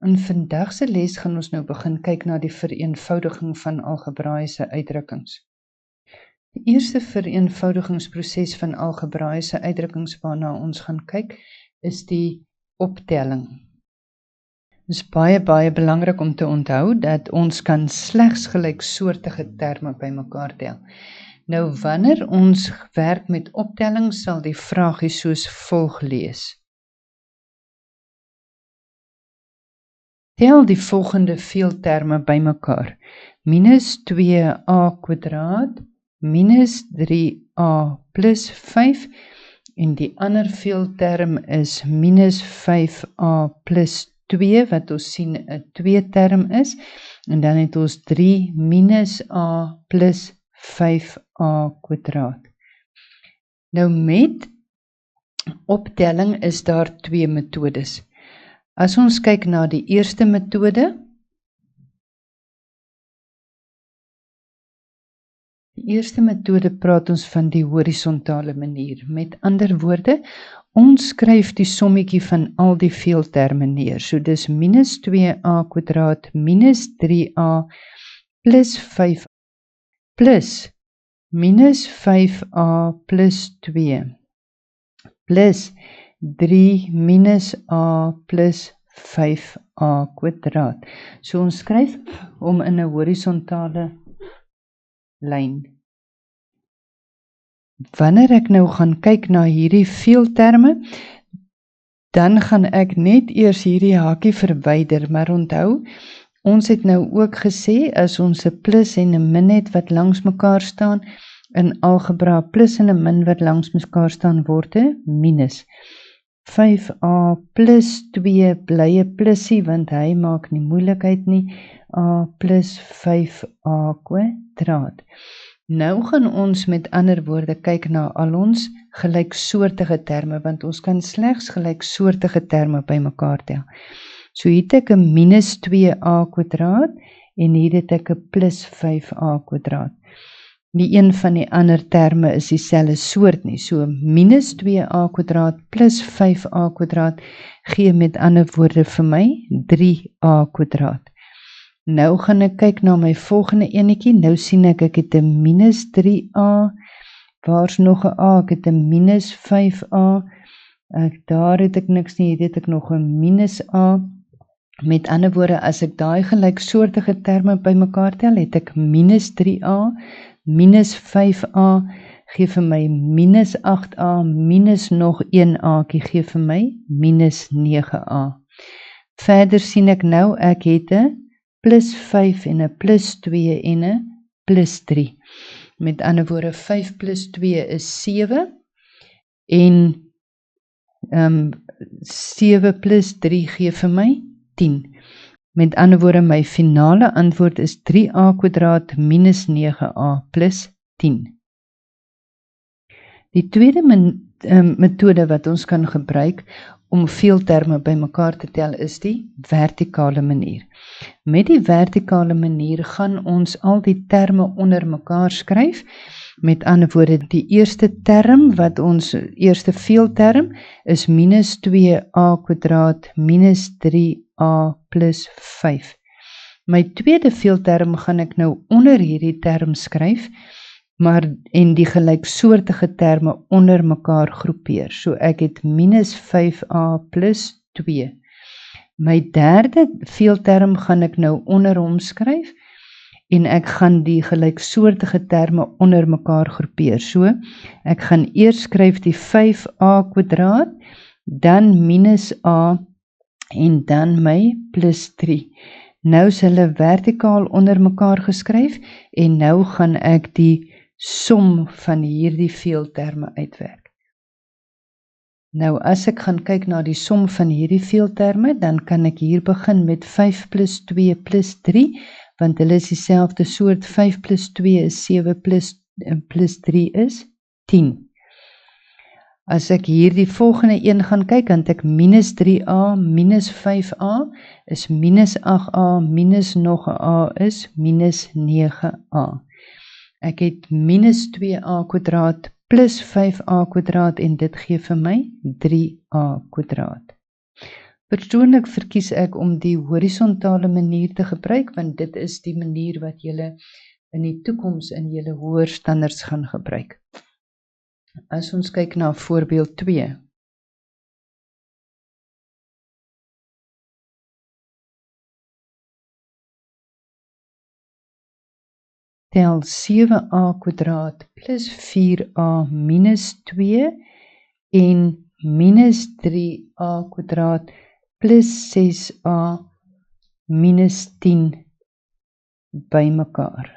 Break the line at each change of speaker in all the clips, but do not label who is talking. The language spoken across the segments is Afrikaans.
In vandag se les gaan ons nou begin kyk na die vereenvoudiging van algebraïese uitdrukkings. Die eerste vereenvoudigingsproses van algebraïese uitdrukkings waarna ons gaan kyk, is die optelling. Dit is baie belangrik om te onthou dat ons kan slegs gelyksoortige terme bymekaar tel. Nou wanneer ons werk met optelling, sal die vraagie soos volg lees. Tel die volgende veelterme bymekaar. Minus 2a² minus 3a plus 5 en die ander veelterm is minus 5a plus 2 wat ons sien 'n tweeterm is en dan het ons 3 minus a plus 5a². Nou met optelling is daar twee metodes. As ons kyk na die eerste metode, praat ons van die horisontale manier. Met ander woorde, ons skryf die sommetjie van al die veelterme neer. So dis minus 2a² minus 3a plus 5 plus minus 5a plus 2 plus 3 minus a plus 5a². So ons skryf hom in 'n horisontale lyn. Wanneer ek nou gaan kyk na hierdie veelterme, dan gaan ek net eers hierdie hakie verwyder, maar onthou, ons het nou ook gesê, as ons 'n plus en 'n min het wat langs mekaar staan, in algebra plus en 'n min wat langs mekaar staan word 'n minus. 5a plus 2 bly 'n plusie, want hy maak nie moeilikheid nie, a plus 5a². Nou gaan ons met ander woorde kyk na al ons gelyksoortige terme, want ons kan slegs gelyksoortige terme bymekaar tel. So hier het ek 'n minus 2a² en hier het ek 'n plus 5a². Die een van die ander terme is dieselfde soort nie. So minus 2a² plus 5a² gee met ander woorde vir my 3a². Nou gaan ek kyk na my volgende enetjie. Nou sien ek het 'n minus 3a. Waar's nog 'n a? Ek het 'n minus 5a. Daar het ek niks nie. Hier het ek nog 'n minus a. Met ander woorde, as ek daai gelyksoortige terme bymekaar tel, het ek minus 3a, minus 5a, gee vir my minus 8a, minus nog 1a, gee vir my minus 9a. Verder sien ek nou, ek het 'n plus 5 en 'n plus 2 en 'n plus 3. Met ander woorde, 5 plus 2 is 7 en 7 plus 3 gee vir my 10. Met ander woorde, my finale antwoord is 3a² minus 9a plus 10. Die tweede metode wat ons kan gebruik om veelterme bymekaar te tel is die vertikale manier. Met die vertikale manier gaan ons al die terme onder mekaar skryf. Met ander woorde, die eerste term wat ons eerste veelterm is minus 2a² minus 3a plus 5. My tweede veelterm gaan ek nou onder hierdie term skryf, en die gelyksoortige terme onder mekaar groepeer. So ek het minus 5a plus 2. My derde veelterm gaan ek nou onder hom skryf, en ek gaan die gelyksoortige terme onder mekaar groepeer. So, ek gaan eers skryf die 5a², dan minus a, en dan my plus 3. Nou is hulle vertikaal onder mekaar geskryf, en nou gaan ek die som van hierdie veelterme uitwerk. Nou, as ek gaan kyk na die som van hierdie veelterme, dan kan ek hier begin met 5 plus 2 plus 3, want hulle is dieselfde soort. 5 plus 2 is 7 plus 3 is 10. As ek hier die volgende een gaan kyk, dan het ek minus 3a, minus 5a, is minus 8a, minus nog 'n a, is minus 9a. Ek het minus 2a² plus 5a² en dit gee vir my 3a². Persoonlik verkies ek om die horisontale manier te gebruik, want dit is die manier wat julle in die toekoms in julle hoër standaards gaan gebruik. As ons kyk na voorbeeld 2. Tel 7a² plus 4a minus 2 en minus 3a² plus 6a minus 10 by mekaar.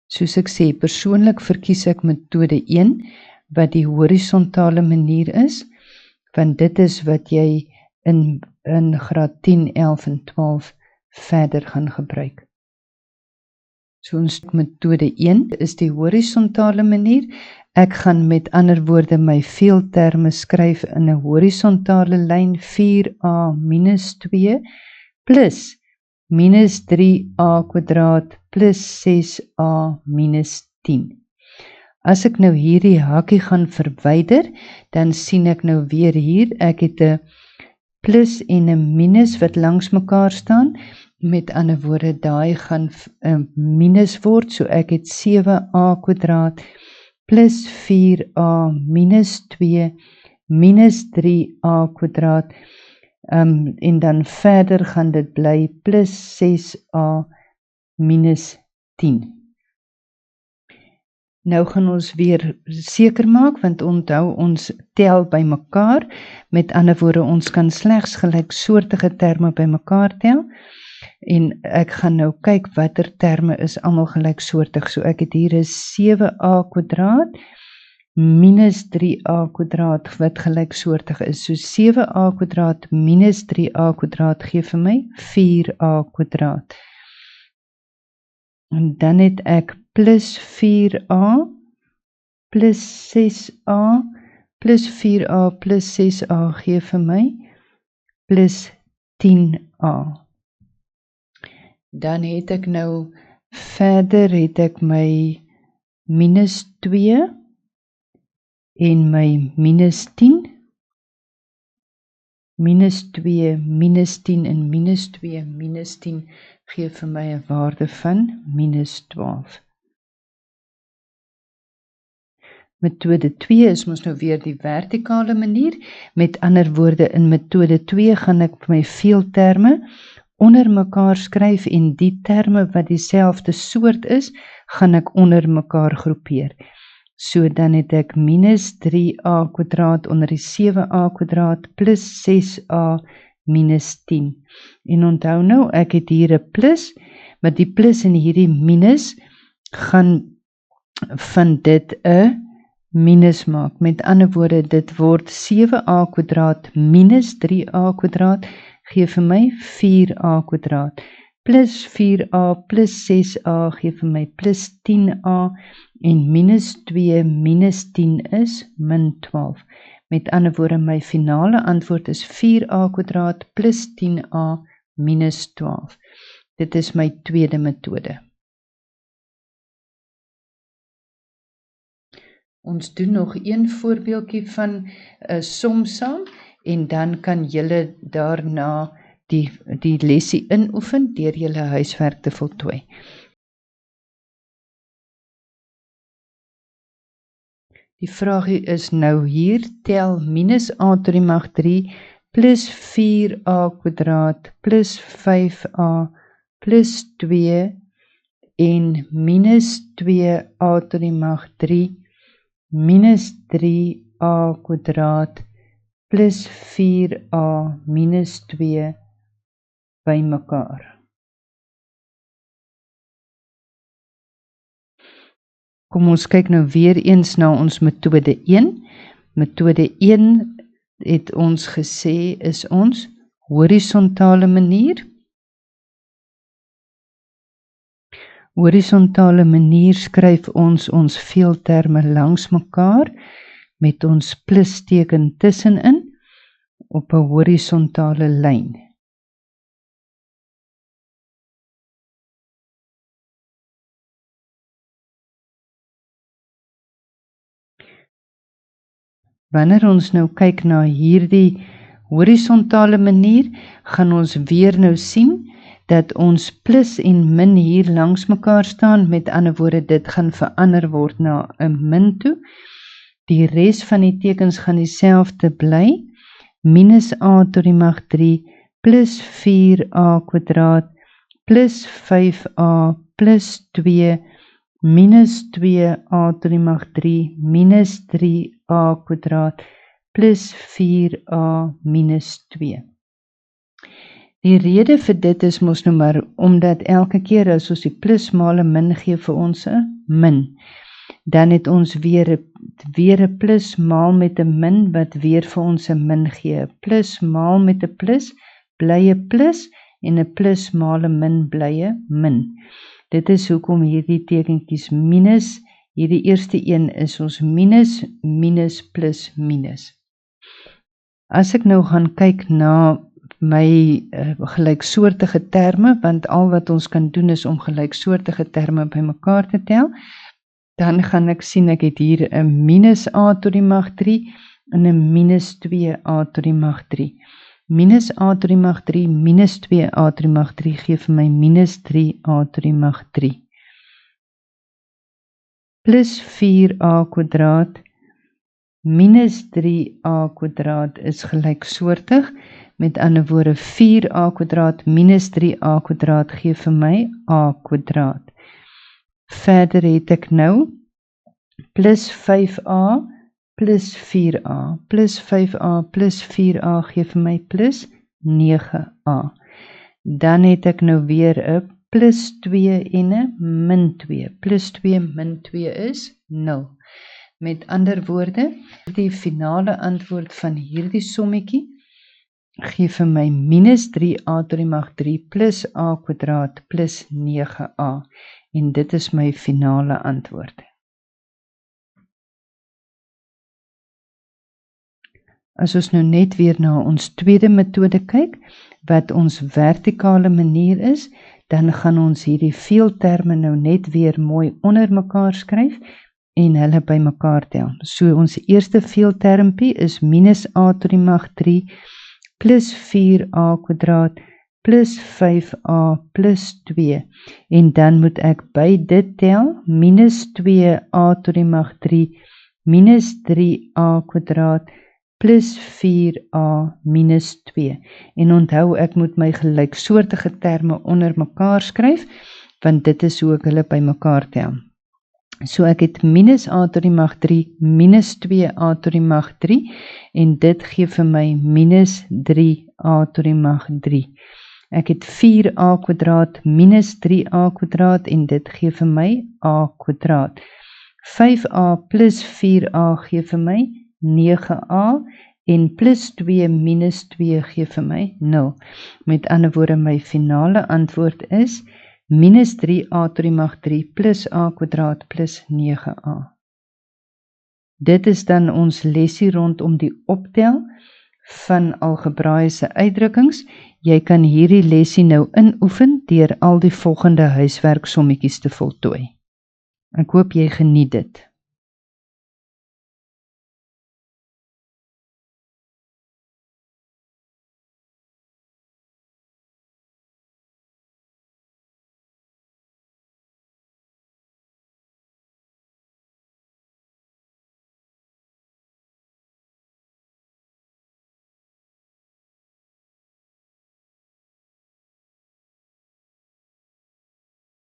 Soos ek sê, persoonlik verkies ek metode 1, wat die horisontale manier is, want dit is wat jy in graad 10, 11 en 12 verder gaan gebruik. So ons metode 1 is die horisontale manier. Ek gaan met ander woorde my veelterme skryf in 'n horisontale lyn 4a minus 2 plus minus 3a² plus 6a minus 10. As ek nou hierdie hakkie gaan verwyder, dan sien ek nou weer hier, ek het 'n plus en 'n minus wat langs mekaar staan. Met ander woorde, daai gaan 'n minus word, so ek het 7a² plus 4a minus 2 minus 3a², en dan verder gaan dit bly plus 6a minus 10. Nou gaan ons weer seker maak, want onthou ons tel by mekaar, met ander woorde ons kan slegs gelyksoortige terme by mekaar tel, en ek gaan nou kyk watter terme is almal gelyksoortig, so ek het hier is 7a² minus 3a² wat gelyksoortig is, so 7a² minus 3a² gee vir my 4a². En dan het ek plus 4a plus 6a plus 4a plus 6a gee vir my plus 10a. Dan het ek nou verder het ek my minus 2 en my minus 10. Minus 2, minus 10 en minus 2, minus 10 gee vir my 'n waarde van minus 12. Metode 2 is mos nou weer die vertikale manier. Met ander woorde, in metode 2 gaan ek my veelterme onder mekaar skryf en die terme wat dieselfde soort is, gaan ek onder mekaar groepeer. So dan het ek minus 3a² onder die 7a² plus 6a minus 10. En onthou nou, ek het hier 'n plus, maar die plus en hierdie minus gaan van dit 'n minus maak. Met ander woorde, dit word 7a² minus 3a² gee vir my 4a² plus 4a plus 6a gee vir my plus 10a en minus 2 minus 10 is min 12. Met ander woorde, my finale antwoord is 4a² plus 10a minus 12. Dit is my tweede metode. Ons doen nog een voorbeeldjie van 'n som saam en dan kan julle daarna die lesie inoefen deur julle huiswerk te voltooi. Die vraagie is nou hier, tel minus a tot die mag 3 plus 4a² plus 5a plus 2 en minus 2a tot die mag 3 minus 3a² plus 4a minus 2 by mekaar. Kom ons kyk nou weer eens na ons metode 1. Metode 1 het ons gesê is ons horisontale manier. Horisontale manier skryf ons veelterme langs mekaar met ons plusteken tussenin op 'n horisontale lyn. Wanneer ons nou kyk na hierdie horisontale manier, gaan ons weer nou sien dat ons plus en min hier langs mekaar staan, met ander woorde, dit gaan verander word na 'n min toe. Die res van die tekens gaan dieselfde bly, minus a tot die mag 3, plus 4a kwadraat, plus 5a, plus 2, minus 2a tot die mag 3, minus 3a kwadraat, plus 4a minus 2. Die rede vir dit is mos nou maar, omdat elke keer as ons die plus maal 'n min gee vir ons 'n min, dan het ons weer 'n plus maal met 'n min, wat weer vir ons 'n min gee. Plus maal met 'n plus, bly 'n plus, en 'n plus maal 'n min, bly 'n min. Dit is hoekom hierdie tekentjies minus, hierdie eerste een is ons minus, minus, plus, minus. As ek nou gaan kyk na my gelyksoortige terme, want al wat ons kan doen is om gelyksoortige terme bymekaar te tel, dan gaan ek sien ek het hier 'n minus a tot die mag 3 en 'n minus 2a tot die mag 3. Minus a tot die mag 3 minus 2a tot die mag 3 gee vir my minus 3a tot die mag 3. Plus 4a kwadraat minus 3a kwadraat is gelyksoortig. Met ander woorde, 4a kwadraat minus 3a kwadraat gee vir my a kwadraat. Verder het ek nou plus 5a plus 4a, plus 5a plus 4a gee vir my plus 9a. Dan het ek nou weer 'n plus 2 en 'n min 2. Plus 2 min 2 is 0. Met ander woorde, die finale antwoord van hierdie sommetjie gee vir my minus 3a tot die mag 3 plus a kwadraat plus 9a. En dit is my finale antwoord. As ons nou net weer na ons tweede metode kyk, wat ons vertikale manier is, dan gaan ons hierdie veelterme nou net weer mooi onder mekaar skryf en hulle by mekaar tel. So ons eerste veeltermpie is minus a tot die mag 3 plus 4a kwadraat plus 5a plus 2. En dan moet ek by dit tel, minus 2a tot die mag 3 minus 3a kwadraat plus 4a minus 2. En onthou, ek moet my gelyksoortige terme onder mekaar skryf, want dit is hoe ek hulle by mekaar tel. So ek het minus a tot die mag 3 minus 2a tot die mag 3, en dit gee vir my minus 3a tot die mag 3. Ek het 4a kwadraat minus 3a kwadraat, en dit gee vir my a kwadraat. 5a plus 4a gee vir my 9a, en plus 2 minus 2 gee vir my 0. Met ander woorde, my finale antwoord is minus 3a tot die mag 3 plus a kwadraat plus 9a. Dit is dan ons lesie rondom die optel van algebraiese uitdrukkings. Jy kan hierdie lesie nou inoefen deur al die volgende huiswerksommetjies te voltooi. Ek hoop jy geniet dit.